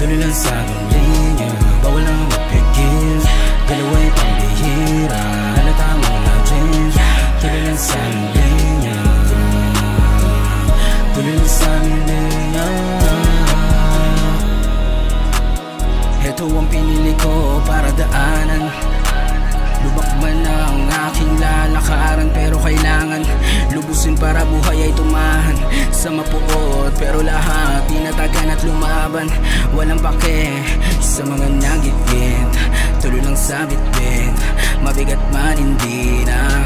tuloy lang sa aking linya, bawal na mapigil. Galaway pambihira, halata mo na din. Tuloy lang sa aking linya, tuloy lang sa aking linya. Ito ang pinili ko para daanan, lubak man ang aking lalakaran. Pero kailangan lubusin para buhay ay tumahan. Sa mapuot pero lahat tinatagan at lumaban. Walang pake sa mga nagitgit, tuloy lang sa bitbit, mabigat man hindi na.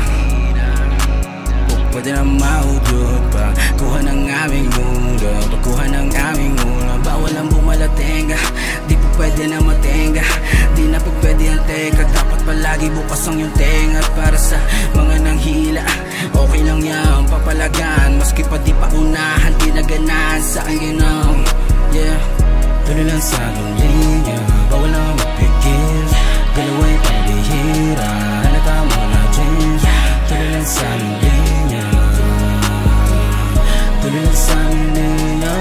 Pwede na maudot pa, kuha ng aming mundo, pagkuha ng aming ulo. Bawal ang bumalatenga, di po pwede na matenga, di na po pwede ang teka. Dapat palagi bukas ang yung tenga para sa mga nanghila. Okay lang yan, papalagan, maski pa di pa unahan, di na ganahan sa akin ginang. Yeah, tuloy lang sa aking linya, bawal na mapigil. Galaway pambihira, halata mo na din. Tuloy lang sa aking linya, tuloy lang sa aking linya.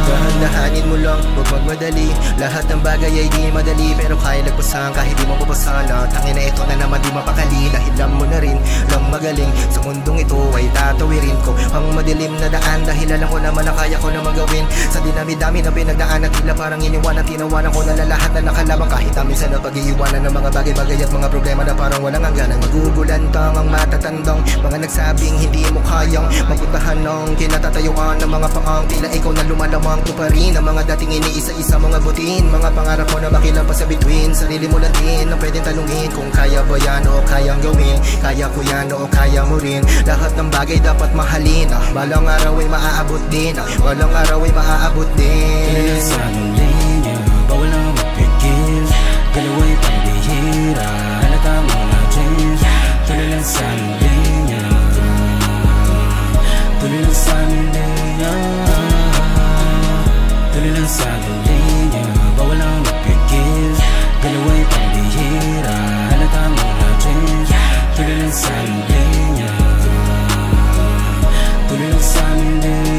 Dahan-dahanin mo lang, huwag magmadali. Lahat ng bagay ay di madali, pero kaya lagpasan kahit di mo papasan. Tangin na ito na naman di mapakali, dahil alam mo na rin lang magaling. Sa mundong ito ay tatawirin ko ang madilim na daan, dahil alam ko naman na kaya ko na magawin. Sa dinami-dami na pinagdaan at tila parang iniwan at tinawanan ko na lahat na nakalabang. Kahit minsan na pag-iiwanan ng mga bagay-bagay at mga problema na parang walang hangganan. Magugulantang ang matatandang mga nagsabing hindi mo kayang mapuntahan ng kinatatayuan ng mga paang tila ikaw na lumalamang tuparin ang mga dating iniisa-isa mga butin. Mga pangarap mo na makilampas sa between, sarili mo lang din ang pwedeng tanungin kung kaya ba yan o kayang gawin. Kaya ko yan o kaya mo rin, lahat ng bagay dapat mahalin. Balang araw ay maaabot din, balang araw ay maaabot din. Tuloy lang sa aking linya, bawal na mapigil. Galaway pambihira, halata mo na din. Tuloy lang sa aking linya, tuloy lang sa aking linya. Tuloy lang sa aking linya, bawal na mapigil. Galaway pambihira, halata mo na din. Tuloy lang sa aking linya, tuloy lang sa aking linya.